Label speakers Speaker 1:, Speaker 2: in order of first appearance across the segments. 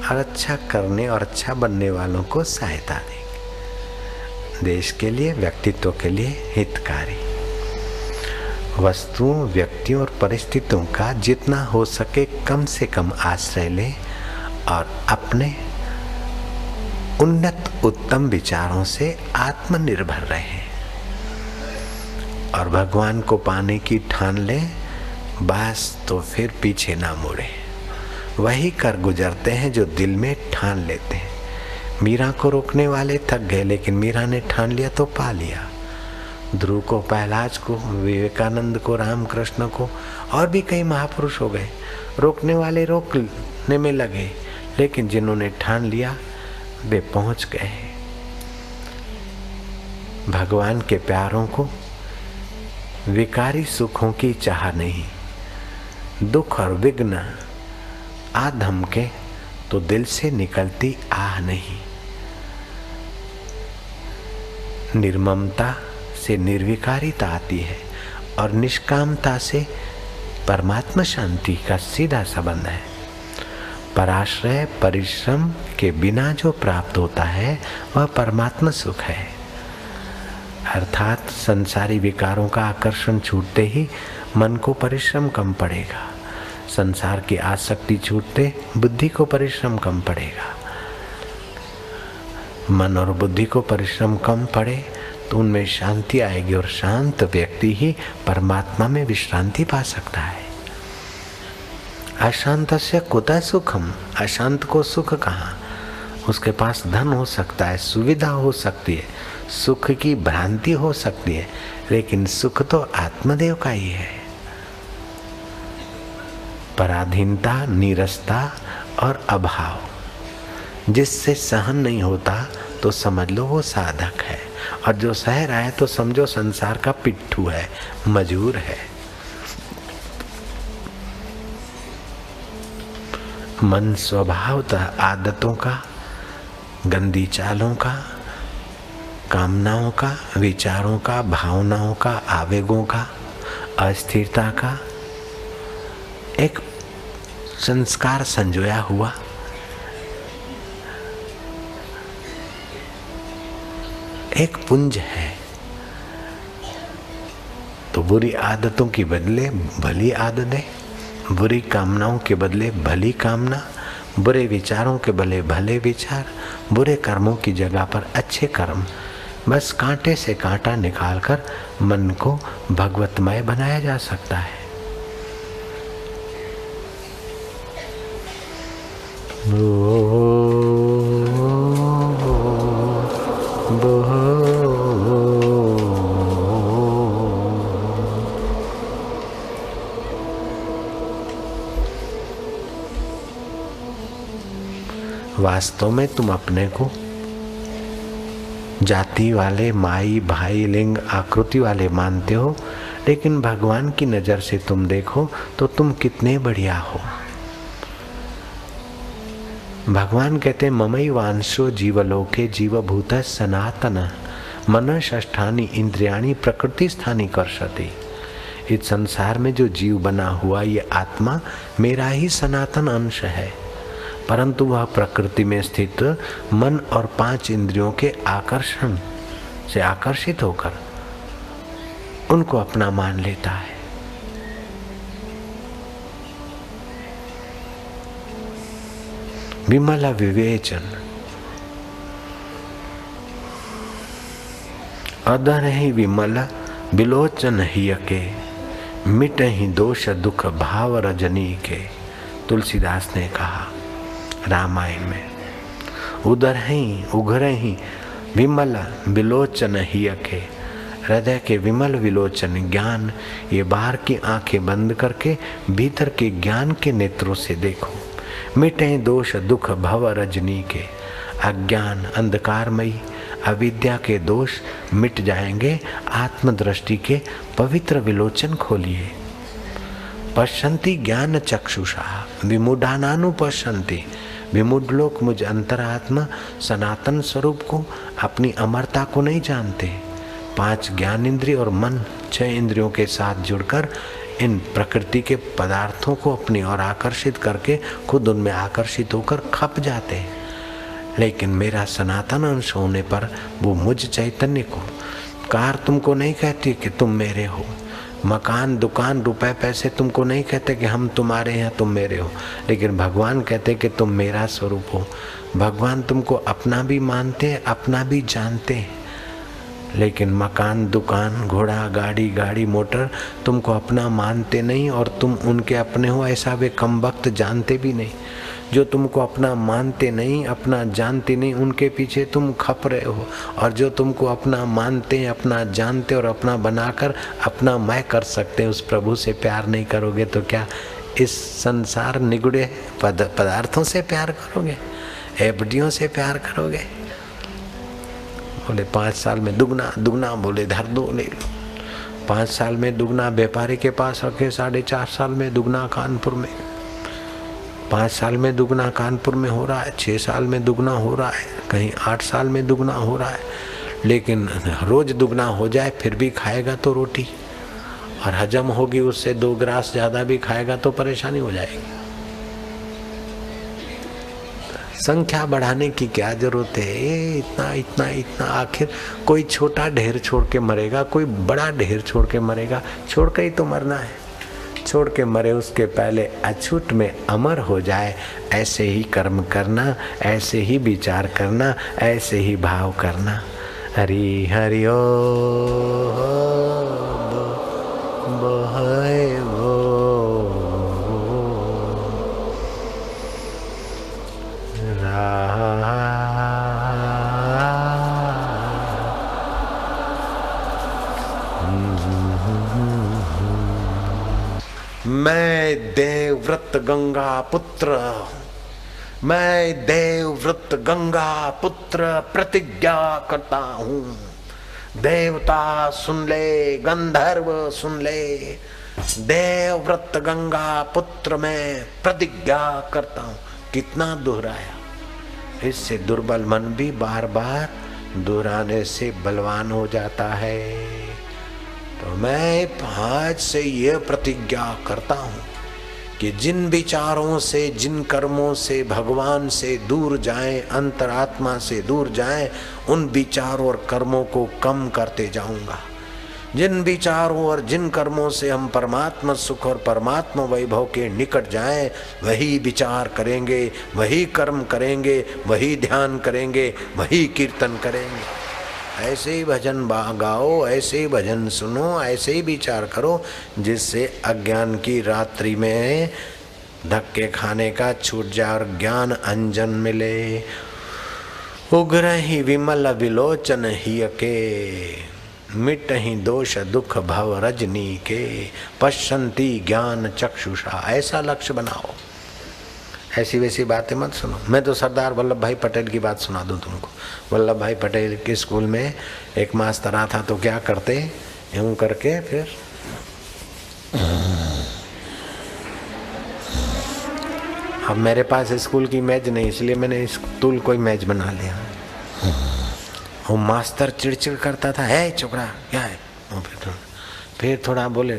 Speaker 1: और अच्छा करने और अच्छा बनने वालों को सहायता देंगे। देश के लिए, व्यक्तित्व के लिए हितकारी। वस्तुओं, व्यक्तियों और परिस्थितियों का जितना हो सके कम से कम आश्रय लें और अपने उन्नत उत्तम विचारों से आत्मनिर्भर रहें और भगवान को पाने की ठान लें, बस तो फिर पीछे ना मुड़े। वही कर गुजरते हैं जो दिल में ठान लेते हैं। मीरा को रोकने वाले थक गए, लेकिन मीरा ने ठान लिया तो पा लिया। ध्रुव को, प्रहलाद को, विवेकानंद को, रामकृष्ण को और भी कई महापुरुष हो गए। रोकने वाले रोकने में लगे, लेकिन जिन्होंने ठान लिया वे पहुंच गए। भगवान के प्यारों को विकारी सुखों की चाह नहीं, दुख और विघ्न आ धमके तो दिल से निकलती आह नहीं। निर्ममता से निर्विकारिता आती है और निष्कामता से परमात्मा शांति का सीधा संबंध है। पराश्रय परिश्रम के बिना जो प्राप्त होता है वह परमात्मा सुख है। अर्थात संसारी विकारों का आकर्षण छूटते ही मन को परिश्रम कम पड़ेगा। संसार की आसक्ति छूटते बुद्धि को परिश्रम कम पड़ेगा। मन और बुद्धि को परिश्रम कम पड़े तो उनमें शांति आएगी और शांत व्यक्ति ही परमात्मा में विश्रांति पा सकता है। अशांतस्य कुतः सुखम, अशांत को सुख कहाँ। उसके पास धन हो सकता है, सुविधा हो सकती है, सुख की भ्रांति हो सकती है, लेकिन सुख तो आत्मदेव का ही है। पराधीनता, नीरसता और अभाव जिससे सहन नहीं होता तो समझ लो वो साधक है, और जो सह रहा है तो समझो संसार का पिट्ठू है, मजबूर है। मन स्वभावतः आदतों का, गंदी चालों का, कामनाओं का, विचारों का, भावनाओं का, आवेगों का, अस्थिरता का एक संस्कार संजोया हुआ एक पुंज है। तो बुरी आदतों के बदले भली आदतें, बुरी कामनाओं के बदले भली कामना, बुरे विचारों के बदले भले विचार, बुरे कर्मों की जगह पर अच्छे कर्म। बस कांटे से कांटा निकालकर मन को भगवतमय बनाया जा सकता है। वास्तव में तुम अपने को जाति वाले, माई भाई लिंग आकृति वाले मानते हो, लेकिन भगवान की नजर से तुम देखो तो तुम कितने बढ़िया हो। भगवान कहते ममई वांशो जीवलोके जीवभूत सनातन मन षष्ठानि इंद्रियाणि प्रकृति स्थानी कर्षति। इस संसार में जो जीव बना हुआ ये आत्मा मेरा ही सनातन अंश है, परंतु वह प्रकृति में स्थित मन और 5 इंद्रियों के आकर्षण से आकर्षित होकर उनको अपना मान लेता है। विमल विवेचन, अधर ही विमल बिलोचन ही के, मिट ही दोष दुख भाव रजनी के। तुलसीदास ने कहा रामायण में, उधर ही उघर ही विमल विलोचन ही के, हृदय के विमल विलोचन ज्ञान, ये बाहर की आंखें बंद करके भीतर के ज्ञान के नेत्रों से देखो। मिटे दोष दुख भव रजनी के, अज्ञान अंधकारमयी अविद्या के दोष मिट जाएंगे। आत्मदृष्टि के पवित्र विलोचन खोलिए। पश्यन्ति ज्ञान चक्षुषा विमूढ़ानानुपश्यन्ति, विमूढ़ लोग मुझ अंतरात्मा सनातन स्वरूप को, अपनी अमरता को नहीं जानते। 5 ज्ञान इंद्रिय और मन 6 इंद्रियों के साथ जुड़कर इन प्रकृति के पदार्थों को अपनी ओर आकर्षित करके खुद उनमें आकर्षित होकर खप जाते हैं। लेकिन मेरा सनातन अंश होने पर वो मुझ चैतन्य को, कार तुमको नहीं कहती कि तुम मेरे हो, मकान दुकान रुपए पैसे तुमको नहीं कहते कि हम तुम्हारे हैं तुम मेरे हो, लेकिन भगवान कहते कि तुम मेरा स्वरूप हो। भगवान तुमको अपना भी मानते हैं, अपना भी जानते हैं। लेकिन मकान दुकान घोड़ा गाड़ी गाड़ी मोटर तुमको अपना मानते नहीं और तुम उनके अपने हो, ऐसा वे कमबख्त जानते भी नहीं। जो तुमको अपना मानते नहीं, अपना जानते नहीं, उनके पीछे तुम खप रहे हो। और जो तुमको अपना मानते हैं, अपना जानते और अपना बनाकर अपना मैं कर सकते हैं, उस प्रभु से प्यार नहीं करोगे तो क्या इस संसार निगुड़े पदार्थों से प्यार करोगे, एफडियों से प्यार करोगे? बोले 5 साल में दुगना दुगना, बोले धर दो ले लो। 5 साल में दुगना व्यापारी के पास रखे, 4.5 साल में दुगना कानपुर में, 5 साल में दुगना कानपुर में हो रहा है, 6 साल में दुगना हो रहा है, कहीं 8 साल में दुगना हो रहा है। लेकिन रोज दुगना हो जाए फिर भी खाएगा तो रोटी, और हजम होगी उससे 2 ग्रास ज़्यादा भी खाएगा तो परेशानी हो जाएगी। संख्या बढ़ाने की क्या जरूरत है? ये इतना इतना इतना, आखिर कोई छोटा ढेर छोड़ के मरेगा, कोई बड़ा ढेर छोड़ के मरेगा, छोड़ के ही तो मरना है। छोड़ के मरे उसके पहले अछूत में अमर हो जाए, ऐसे ही कर्म करना, ऐसे ही विचार करना, ऐसे ही भाव करना। हरि हरि ओ मैं देवव्रत गंगा पुत्र, मैं देवव्रत गंगा पुत्र प्रतिज्ञा करता हूँ। देवता सुन ले, गंधर्व सुन ले, देवव्रत गंगा पुत्र मैं प्रतिज्ञा करता हूँ। कितना दोहराया, इससे दुर्बल मन भी बार बार दोहराने से बलवान हो जाता है। तो मैं आज से यह प्रतिज्ञा करता हूँ कि जिन विचारों से, जिन कर्मों से भगवान से दूर जाएं, अंतरात्मा से दूर जाएं, उन विचारों और कर्मों को कम करते जाऊंगा। जिन विचारों और जिन कर्मों से हम परमात्मा सुख और परमात्मा वैभव के निकट जाएं, वही विचार करेंगे, वही कर्म करेंगे, वही ध्यान करेंगे, वही कीर्तन करेंगे। ऐसे ही भजन गाओ, ऐसे ही भजन सुनो, ऐसे ही विचार करो, जिससे अज्ञान की रात्रि में धक्के खाने का छूट जाए और ज्ञान अंजन मिले। उग्र ही विमल विलोचन ही के, मिट ही दोष दुख भव रजनी के, पश्यन्ति ज्ञान चक्षुषा। ऐसा लक्ष्य बनाओ, ऐसी वैसी बातें मत सुनो। मैं तो सरदार वल्लभ भाई पटेल की बात सुना दूं तुमको। वल्लभ भाई पटेल के स्कूल में एक मास्टर था, तो क्या करते, यूं करके फिर अब मेरे पास स्कूल की मेज नहीं, इसलिए मैंने स्टूल कोई मेज बना लिया। वो मास्टर चिड़चिड़ करता था, है छोकरा क्या है, फिर थोड़ा बोले।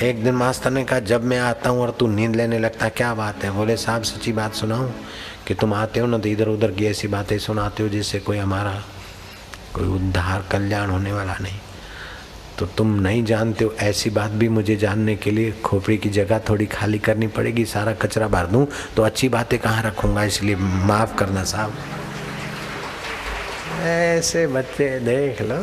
Speaker 1: एक दिन मास्टर ने कहा, जब मैं आता हूँ और तू नींद लेने लगता, क्या बात है? बोले साहब सच्ची बात सुनाऊं कि तुम आते हो ना तो इधर उधर की ऐसी बातें सुनाते हो जिससे कोई हमारा कोई उद्धार कल्याण होने वाला नहीं। तो तुम नहीं जानते हो, ऐसी बात भी मुझे जानने के लिए खोपड़ी की जगह थोड़ी खाली करनी पड़ेगी, सारा कचरा भर दूं तो अच्छी बातें कहाँ रखूंगा, इसलिए माफ़ करना साहब। ऐसे बच्चे देख लो।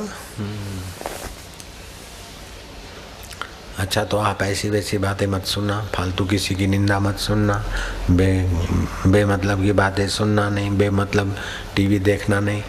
Speaker 1: अच्छा, तो आप ऐसी वैसी बातें मत सुनना, फालतू किसी की निंदा मत सुनना, बेमतलब की बातें सुनना नहीं, बेमतलब टीवी देखना नहीं।